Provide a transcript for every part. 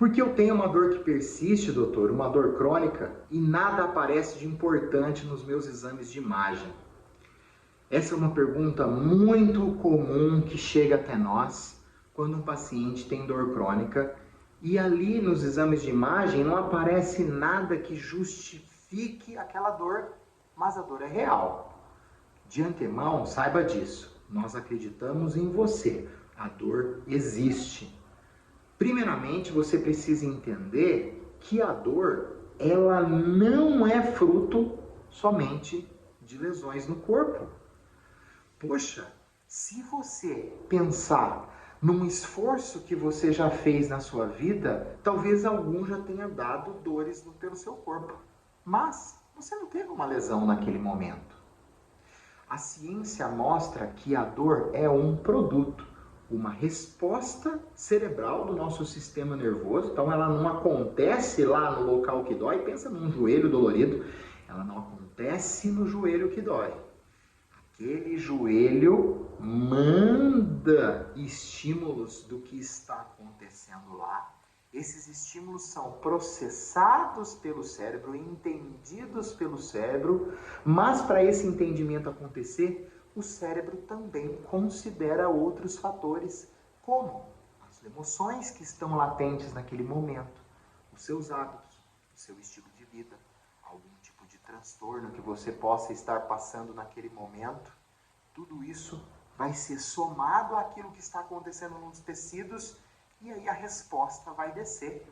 Porque eu tenho uma dor que persiste, doutor, uma dor crônica, e nada aparece de importante nos meus exames de imagem. Essa é uma pergunta muito comum que chega até nós quando um paciente tem dor crônica e ali nos exames de imagem não aparece nada que justifique aquela dor, mas a dor é real. De antemão, saiba disso, nós acreditamos em você, a dor existe. Primeiramente, você precisa entender que a dor, ela não é fruto somente de lesões no corpo. Poxa, se você pensar num esforço que você já fez na sua vida, talvez algum já tenha dado dores pelo seu corpo. Mas você não teve uma lesão naquele momento. A ciência mostra que a dor é um produto, uma resposta cerebral do nosso sistema nervoso. Então ela não acontece lá no local que dói. Pensa num joelho dolorido. Ela não acontece no joelho que dói. Aquele joelho manda estímulos do que está acontecendo lá. Esses estímulos são processados pelo cérebro, entendidos pelo cérebro, mas para esse entendimento acontecer, o cérebro também considera outros fatores, como as emoções que estão latentes naquele momento, os seus hábitos, o seu estilo de vida, algum tipo de transtorno que você possa estar passando naquele momento. Tudo isso vai ser somado àquilo que está acontecendo nos tecidos e aí a resposta vai descer.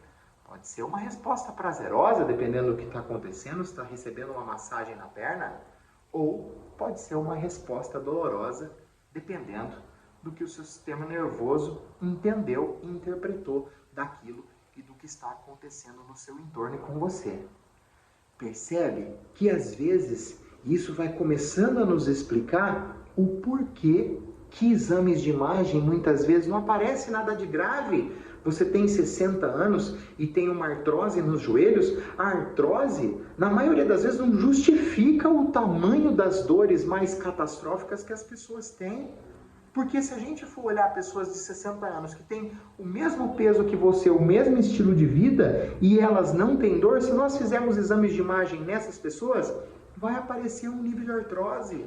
Pode ser uma resposta prazerosa, dependendo do que está acontecendo, se está recebendo uma massagem na perna, ou pode ser uma resposta dolorosa, dependendo do que o seu sistema nervoso entendeu e interpretou daquilo e do que está acontecendo no seu entorno e com você. Percebe que às vezes isso vai começando a nos explicar o porquê que exames de imagem muitas vezes não aparece nada de grave. Você tem 60 anos e tem uma artrose nos joelhos. A artrose, na maioria das vezes, não justifica o tamanho das dores mais catastróficas que as pessoas têm. Porque se a gente for olhar pessoas de 60 anos que têm o mesmo peso que você, o mesmo estilo de vida, e elas não têm dor, se nós fizermos exames de imagem nessas pessoas, vai aparecer um nível de artrose.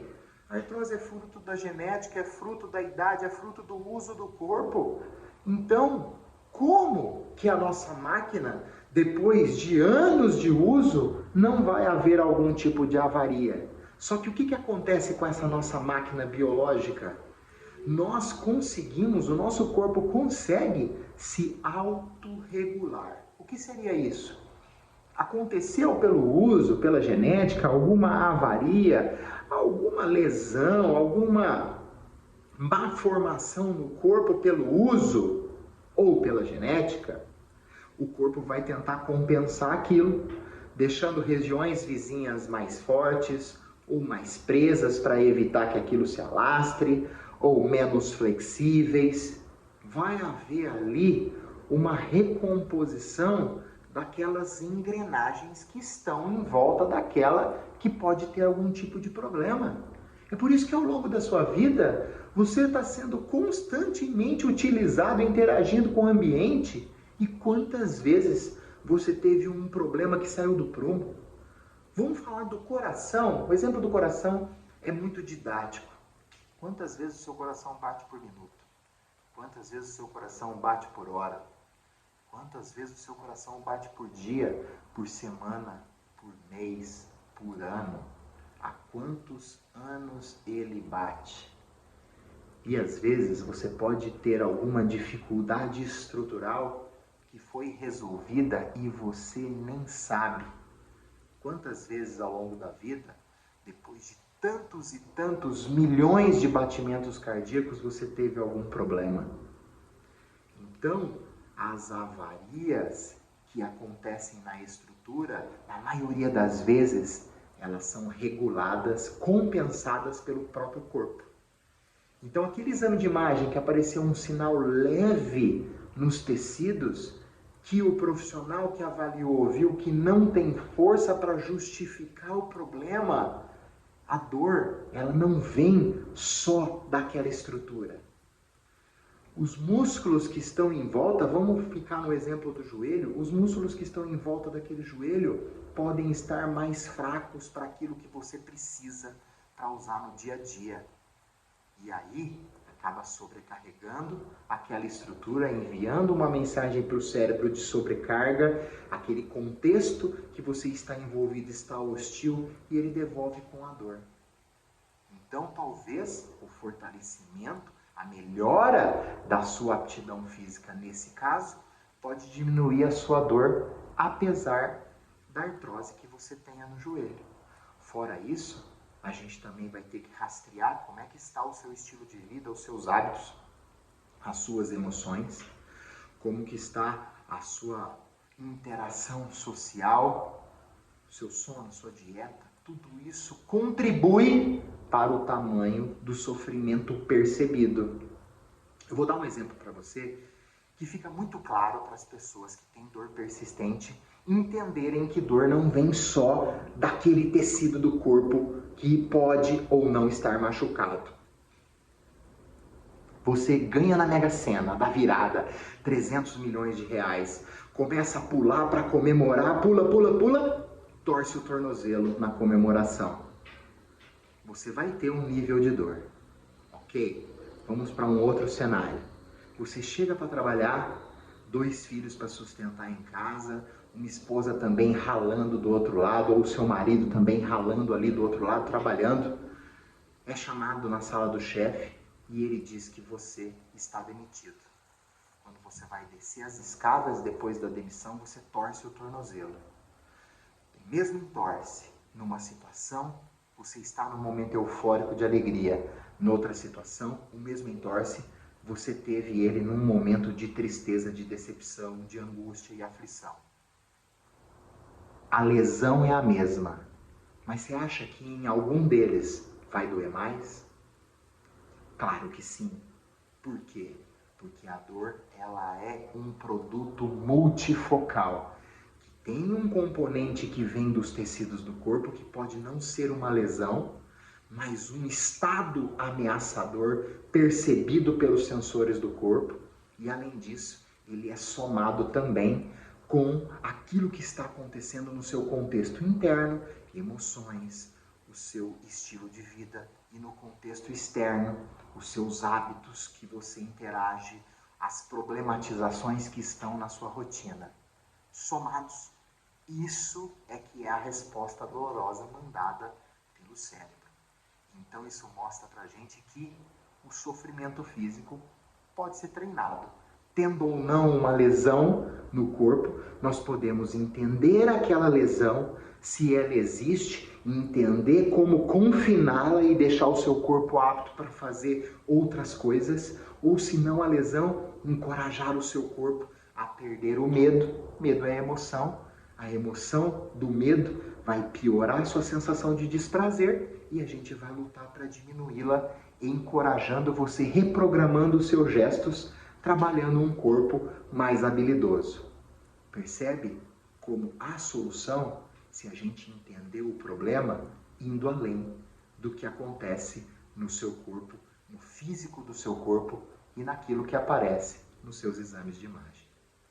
A artrose é fruto da genética, é fruto da idade, é fruto do uso do corpo. Então, como que a nossa máquina, depois de anos de uso, não vai haver algum tipo de avaria? Só que o que acontece com essa nossa máquina biológica? Nós conseguimos, o nosso corpo consegue se autorregular. O que seria isso? Aconteceu pelo uso, pela genética, alguma avaria, alguma lesão, alguma má formação no corpo pelo uso ou pela genética, o corpo vai tentar compensar aquilo, deixando regiões vizinhas mais fortes ou mais presas para evitar que aquilo se alastre, ou menos flexíveis. Vai haver ali uma recomposição daquelas engrenagens que estão em volta daquela que pode ter algum tipo de problema. É por isso que ao longo da sua vida, você está sendo constantemente utilizado, interagindo com o ambiente. E quantas vezes você teve um problema que saiu do prumo? Vamos falar do coração. O exemplo do coração é muito didático. Quantas vezes o seu coração bate por minuto? Quantas vezes o seu coração bate por hora? Quantas vezes o seu coração bate por dia, por semana, por mês, por ano? Há quantos anos ele bate? E às vezes você pode ter alguma dificuldade estrutural que foi resolvida e você nem sabe. Quantas vezes ao longo da vida, depois de tantos e tantos milhões de batimentos cardíacos, você teve algum problema? Então, as avarias que acontecem na estrutura, na maioria das vezes, elas são reguladas, compensadas pelo próprio corpo. Então, aquele exame de imagem que apareceu um sinal leve nos tecidos, que o profissional que avaliou viu que não tem força para justificar o problema, a dor, ela não vem só daquela estrutura. Os músculos que estão em volta, vamos ficar no exemplo do joelho, os músculos que estão em volta daquele joelho podem estar mais fracos para aquilo que você precisa para usar no dia a dia. E aí, acaba sobrecarregando aquela estrutura, enviando uma mensagem para o cérebro de sobrecarga, aquele contexto que você está envolvido está hostil e ele devolve com a dor. Então, talvez o fortalecimento, a melhora da sua aptidão física nesse caso, pode diminuir a sua dor, apesar da artrose que você tenha no joelho. Fora isso, a gente também vai ter que rastrear como é que está o seu estilo de vida, os seus hábitos, as suas emoções, como que está a sua interação social, o seu sono, a sua dieta. Tudo isso contribui para o tamanho do sofrimento percebido. Eu vou dar um exemplo para você que fica muito claro para as pessoas que têm dor persistente entenderem que dor não vem só daquele tecido do corpo que pode ou não estar machucado. Você ganha na Mega Sena, da virada, 300 milhões de reais, começa a pular para comemorar, pula, torce o tornozelo na comemoração. Você vai ter um nível de dor, ok? Vamos para um outro cenário. Você chega para trabalhar, 2 filhos para sustentar em casa, uma esposa também ralando do outro lado, ou seu marido também ralando ali do outro lado, trabalhando. É chamado na sala do chefe e ele diz que você está demitido. Quando você vai descer as escadas depois da demissão, você torce o tornozelo. E mesmo entorce numa situação, você está num momento eufórico de alegria. Noutra situação, o mesmo entorce, você teve ele num momento de tristeza, de decepção, de angústia e aflição. A lesão é a mesma, mas você acha que em algum deles vai doer mais? Claro que sim. Por quê? Porque a dor, ela é um produto multifocal. Tem um componente que vem dos tecidos do corpo que pode não ser uma lesão, mas um estado ameaçador percebido pelos sensores do corpo. E além disso, ele é somado também com aquilo que está acontecendo no seu contexto interno, emoções, o seu estilo de vida, e no contexto externo, os seus hábitos que você interage, as problematizações que estão na sua rotina. Somados, isso é que é a resposta dolorosa mandada pelo cérebro. Então isso mostra pra gente que o sofrimento físico pode ser treinado. Tendo ou não uma lesão no corpo, nós podemos entender aquela lesão, se ela existe, entender como confiná-la e deixar o seu corpo apto para fazer outras coisas, ou se não a lesão, encorajar o seu corpo a perder o medo. Medo é emoção. A emoção do medo vai piorar a sua sensação de desprazer e a gente vai lutar para diminuí-la, encorajando você, reprogramando os seus gestos, trabalhando um corpo mais habilidoso. Percebe como há solução se a gente entender o problema indo além do que acontece no seu corpo, no físico do seu corpo e naquilo que aparece nos seus exames de imagem.